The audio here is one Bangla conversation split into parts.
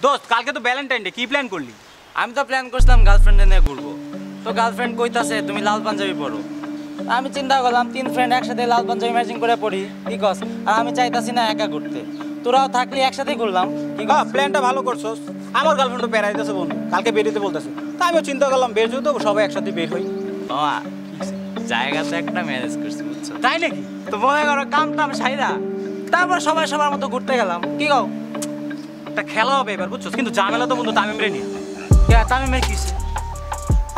দোস্ত কালকে তো ভ্যালেন্টাইন ডে, কি প্ল্যান করলি? আমি তো প্ল্যান করছিলাম গার্লফ্রেন্ডে নিয়ে ঘুরবো। তো গার্লফ্রেন্ড কইতাছে তুমি লাল পাঞ্জাবি পরো। আমি চিন্তা করলাম 3 ফ্রেন্ড একসাথে লাল পাঞ্জাবি ম্যাচিং করে পড়ি, কি কস? আর আমি চাইতাছি না একা ঘুরতে, তোরাও থাকলে একসাথেই ঘুরলাম। কি কস? প্ল্যানটা ভালো করছস। আমার গার্লফ্রেন্ড তো বেড়াইতেছে বন্ধু, কালকে বেরিয়ে বলতেছে, তাই আমিও চিন্তা করলাম বের যেহেতু সবাই একসাথে বের হই। জায়গা তো একটা ম্যানেজ করছি বুঝছো? তাই নাকি? তো মনে করো কাম টাম সাইরা তারপর সবাই সবার মতো ঘুরতে গেলাম। কি কও? একটা খেলা হবে এবার বুঝছস, কিন্তু ঝামেলা তো বন্ধু তামিমরে নিয়ে। তামিমের কিসে?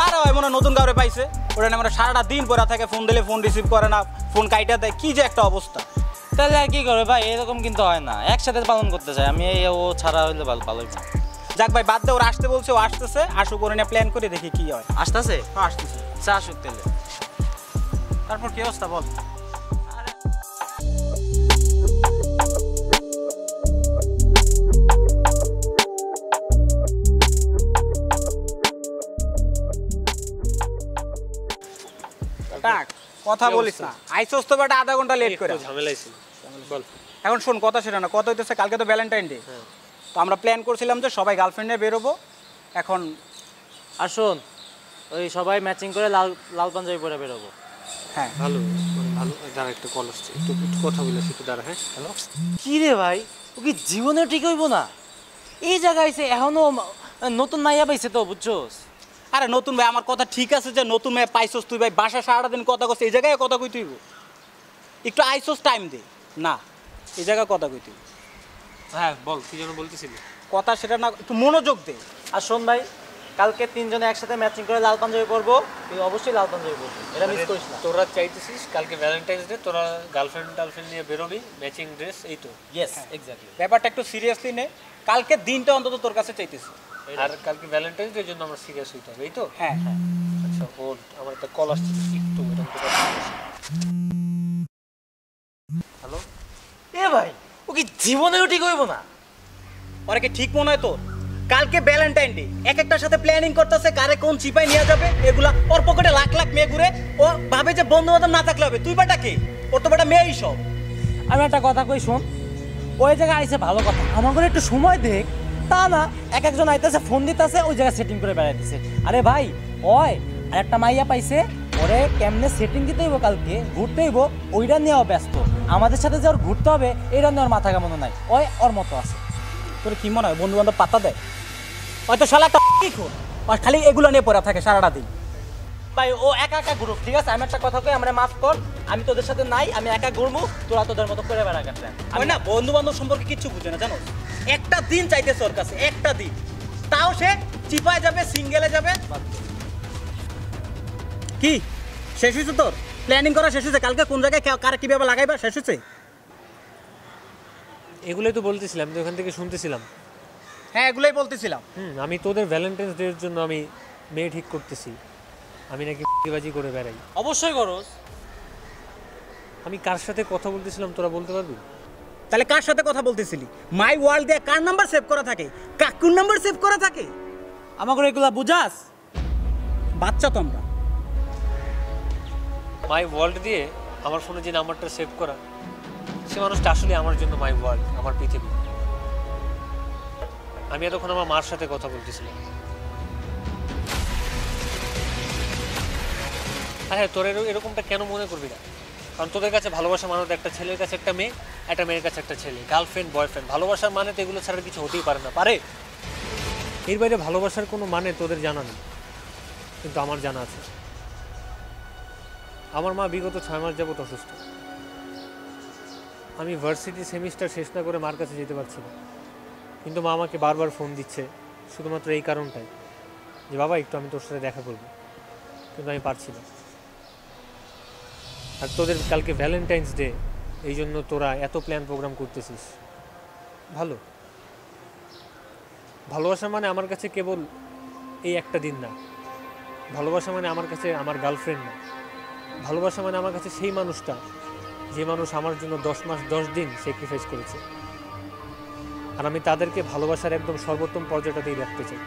আরে ভাই মনে নতুন কাউরে পাইছে, ওটা না মানে সারাটা দিন পরে থাকে, ফোন দিলে ফোন রিসিভ করে না, ফোন কাইটা দেয়, কি যে একটা অবস্থা। তাহলে আর কি করবে ভাই? এরকম কিন্তু হয় না, একসাথে পালন করতে চাই আমি। ও ছাড়া হইলে ভালোই না। যাক ভাই বাদ দে, ওরা আসতে বলছে, ও আসতেছে, আসু করে নিয়ে প্ল্যান করে দেখি কি হয়। আসতেছে? হ্যাঁ আসতেছে। চা আসুক তাহলে। তারপর কি অবস্থা বল? কথা বলিস না, আইসোস তো বেটা আধা ঘন্টা লেট করে। ঝামেলাই ছিল, বল। এখন শোন, কথা সেটা না, কথা হইতেছে কালকে তো ভ্যালেন্টাইন ডে, তো আমরা প্ল্যান করছিলাম যে সবাই গার্লফ্রেন্ড নিয়ে বেরোবো। এখন আর শোন, ওই সবাই ম্যাচিং করে লাল লাল পাঞ্জাবি পরে বেরোবো। হ্যাঁ ভালো ভালো। দাঁড়া একটু কল আসছে, একটু কথা বলে একটু দাঁড়া। হ্যাঁ হ্যালো। কি রে ভাই, ও কি জীবনে ঠিক হইব না? এই জায়গায় এসে এখনো নতুন মাইয়া পাইছে তো বুঝছোস? আরে নতুন ভাই, আমার কথা ঠিক আছে যে নতুন মেয়ে পাইছস তুই ভাই, বাসা সারাদিন কথা কইছিস, এই জায়গায় কথা কই তুই একটু আইসোস টাইম দে না, এই জায়গায় কথা কই তুই। হ্যাঁ বল, কি যেন বলতেছিলি? কথা সেটা না, একটু মনোযোগ দে। আর শোন ভাই, কালকে 3 জনে একসাথে ম্যাচিং করে লাল পাঞ্জাবি পরবো, তুই অবশ্যই লাল পাঞ্জাবি পরবি, এটা মিস করিস না। তোরা চাইতেছিস কালকে ভ্যালেন্টাইন্স ডে, তোরা গার্লফ্রেন্ড নিয়ে বেরোবি, ম্যাচিং ড্রেস, এই তো? Yes exactly. ব্যাপারটা একটু সিরিয়াসলি নে, কালকে দিনটা অন্তত তোর কাছে চাইতেছি। আর কালকে ভ্যালেন্টাইন্স ডে জন্য আমরা সিরিয়াস হইতে হবে, এই তো? হ্যাঁ হ্যাঁ। আচ্ছা হোল্ড, আমার একটা কল আসছে, একটু এরকম তো কথা। হ্যালো। এ ভাই, ও কি জীবনেও ঠিক হইব না? ওরা কি ঠিক মনে হয় তোর? কালকে ভ্যালেন্টাইন ডে, এক একটার সাথে প্ল্যানিং করতেছে কারে কোন চিপায় নিয়ে যাবে, এগুলা ওর পকেটে লাখ লাখ মেয়ে ঘুরে, ও ভাবে যে বন্ধু বান্ধব না থাকলে হবে। তুই বেটা কে? ওর তো বেটা মেয়েই সব। আমি একটা কথা কই শোন, ওই জায়গায় আইসে ভালো কথা, আমার করে একটু সময় দেখ। তা না, এক একজন আইতেছে, ফোন দিতেছে, ওই জায়গায় সেটিং করে বেড়াইতেছে। আরে ভাই ওই আর একটা মাইয়া পাইছে, ওরে কেমনে সেটিং দিতে হইব, কালকে ঘুরতে হইব, ওইটা নিয়েও ব্যস্ত। আমাদের সাথে যে ওর ঘুরতে হবে এইটা নিয়ে ওর মাথা কেমন নাই, ওই ওর মতো আছে। তোর কি মনে হয় বন্ধু বান্ধব পাত্তা দেয়? হয়তো শালা একটা খোর, আর খালি এগুলো নিয়ে পড়ে থাকে সারাটা দিন। ভাই ও একা একা ঘুরুক, ঠিক আছে? আমি একটা কথা কই, আমরা মাফ কর, আমি তোদের সাথে নাই, আমি একা ঘুরবো, তোরা তোদের মতো করে বেড়া গেছে। আমি না বন্ধু বান্ধব সম্পর্কে কিচ্ছু বুঝে না জানো, একটা দিন চাইতেছে ওর কাছে, একটা দিন, তাও সে চিপায় যাবে, সিঙ্গেলে যাবে। কি শেষ হয়েছে তোর প্ল্যানিং করা? শেষ হয়েছে? কালকে কোন জায়গায় কারে কিভাবে লাগাইবা শেষ হয়েছে? এগুলোই তো বলতেছিলাম, তো ওখান থেকে শুনতেছিলাম। হ্যাঁ এগুলোই বলতেছিলাম। আমি তোদের ভ্যালেন্টাইন্স ডে এর জন্য আমি মেয়ে ঠিক করতেছি, আমি নাকি বাজি করে বেড়াই। অবশ্যই করস। আমি কার সাথে কথা বলতেছিলাম তোরা বলতে পারবি? তাহলে কার সাথে কথা বলতেছিলি? মাই ওয়ার্ল্ড দিয়ে কার নাম্বার সেভ করা থাকে, কাকুর নাম্বার সেভ করা থাকে? আমাকে এগুলা বুঝাস? বাচ্চা তো আমরা। মাই ওয়ার্ল্ড দিয়ে আমার ফোনে যে নাম্বারটা সেভ করা, সে মানুষটা আসলে আমার জন্য মাই ওয়ার্ল্ড, আমার পৃথিবী। আমি এতক্ষণ আমার মার সাথে কথা বলতেছিলাম। হ্যাঁ তোর এরকমটা কেন মনে করবি না? কারণ তোদের কাছে ভালোবাসা মানে একটা ছেলের কাছে একটা মেয়ে, একটা মেয়ের কাছে একটা ছেলে, গার্লফ্রেন্ড বয়ফ্রেন্ড। ভালোবাসার মানে তো এগুলো ছাড়া কিছু হতেই পারে না, পারে? এর বাইরে ভালোবাসার কোনো মানে তোদের জানা নেই, কিন্তু আমার জানা আছে। আমার মা বিগত 6 মাস যাবত অসুস্থ। আমি ভার্সিটি সেমিস্টার শেষ না করে মার কাছে যেতে পারছি না, কিন্তু মা আমাকে বারবার ফোন দিচ্ছে শুধুমাত্র এই কারণটাই যে বাবা একটু আমি তোর সাথে দেখা করব, কিন্তু আমি পারছি না। আর তোদের কালকে ভ্যালেন্টাইন্স ডে, এই জন্য তোরা এত প্ল্যান প্রোগ্রাম করতেছিস। ভালো। ভালোবাসা মানে আমার কাছে কেবল এই একটা দিন না, ভালোবাসা মানে আমার কাছে আমার গার্লফ্রেন্ড না, ভালোবাসা মানে আমার কাছে সেই মানুষটা যে মানুষ আমার জন্য 10 মাস 10 দিন স্যাক্রিফাইস করেছে। আর আমি তাদেরকে ভালোবাসার একদম সর্বোত্তম পর্যায়টাতেই রাখতে চাই।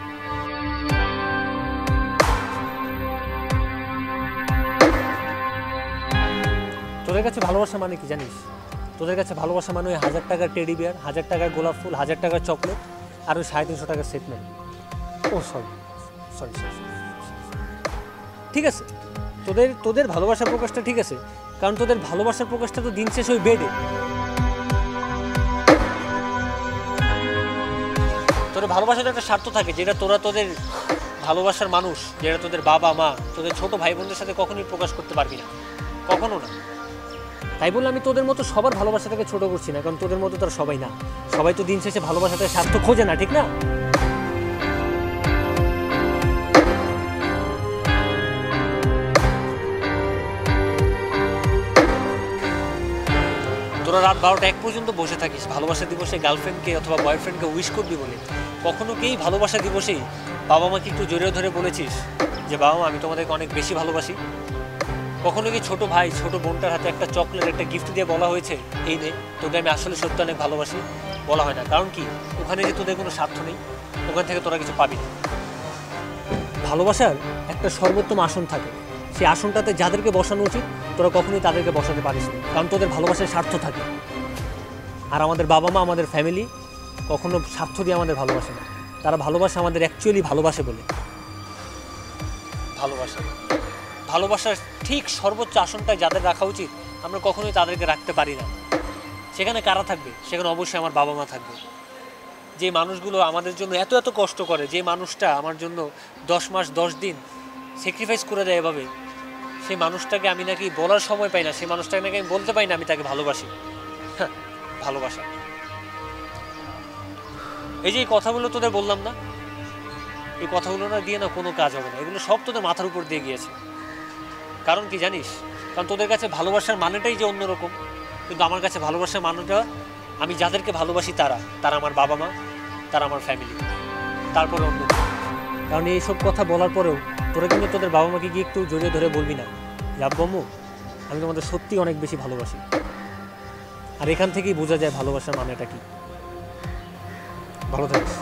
তোদের কাছে ভালোবাসা মানে কি জানিস? তোদের কাছে ভালোবাসা মানে ওই 1000 টাকার টেডি বিয়ার, 1000 টাকার গোলাপ ফুল, 1000 টাকার চকলেট, আর ওই 350 টাকার সেট নেন। ও সরি সরি সরি, ঠিক আছে, তোদের ভালোবাসার প্রকাশটা ঠিক আছে, কারণ তোদের ভালোবাসার প্রকাশটা তো দিন শেষে ওই বেডে। তোদের ভালোবাসার একটা স্বার্থ থাকে, যেটা তোরা তোদের ভালোবাসার মানুষ, যেটা তোদের বাবা মা, তোদের ছোট ভাই বোনদের সাথে কখনোই প্রকাশ করতে পারবি না, কখনো না। তাই বলে আমি তোদের মতো সবার ভালোবাসাটাকে ছোট করছি না, কারণ তোদের মতো তারা সবাই না, সবাই তো দিন শেষে ভালোবাসাটার স্বার্থ খোঁজে না, ঠিক না? তোরা রাত 12টা 1 পর্যন্ত বসে থাকিস ভালোবাসা দিবসে গার্লফ্রেন্ডকে অথবা বয়ফ্রেন্ডকে উইশ করবি বলে। কখনো কি ভালোবাসা দিবসেই বাবা মাকে একটু জড়িয়ে ধরে বলেছিস যে বাবা মা আমি তোমাদেরকে অনেক বেশি ভালোবাসি? কখনো কি ছোট ভাই ছোট বোনটার হাতে একটা চকলেট একটা গিফট দিয়ে বলা হয়েছে এই নে তোকে আমি আসলে সত্যি অনেক ভালোবাসি? বলা হয় না, কারণ কি ওখানে যে তোদের কোনো স্বার্থ নেই, ওখান থেকে তোরা কিছু পাবি না। ভালোবাসার একটা সর্বোত্তম আসন থাকে, সেই আসনটাতে যাদেরকে বসানো উচিত তোরা কখনোই তাদেরকে বসাতে পারিস না, কারণ তোদের ভালোবাসার স্বার্থ থাকে। আর আমাদের বাবা মা আমাদের ফ্যামিলি কখনো স্বার্থ দিয়ে আমাদের ভালোবাসে না, তারা ভালোবাসে আমাদের অ্যাকচুয়ালি ভালোবাসে বলে। ভালোবাসার ঠিক সর্বোচ্চ আসনটায় যাদের রাখা উচিত আমরা কখনোই তাদেরকে রাখতে পারি না। সেখানে কারা থাকবে? সেখানে অবশ্যই আমার বাবা মা থাকবে। যে মানুষগুলো আমাদের জন্য এত এত কষ্ট করে, যে মানুষটা আমার জন্য 10 মাস 10 দিন স্যাক্রিফাইস করে দেয় এভাবে, সেই মানুষটাকে আমি নাকি বলার সময় পাই না, সেই মানুষটাকে নাকি আমি বলতে পাই না আমি তাকে ভালোবাসি। হ্যাঁ, ভালোবাসা। এই যে এই কথাগুলো তোদের বললাম না, এই কথাগুলো না দিয়ে না কোনো কাজ হবে না, এগুলো সব তোদের মাথার উপর দিয়ে গিয়েছে। কারণ কি জানিস? কারণ তোদের কাছে ভালোবাসার মানেটাই যে অন্যরকম, কিন্তু আমার কাছে ভালোবাসার মানেটা আমি যাদেরকে ভালোবাসি তারা আমার বাবা মা, তারা আমার ফ্যামিলি, তারপরে অন্য। কারণ এইসব কথা বলার পরেও তোরা কিন্তু তোদের বাবা মাকে গিয়ে একটু জড়িয়ে ধরে বলবি না যে আব্বু আম্মু আমি তোমাদের সত্যি অনেক বেশি ভালোবাসি। আর এখান থেকেই বোঝা যায় ভালোবাসার মানেটা কি। ভালো থাকিস।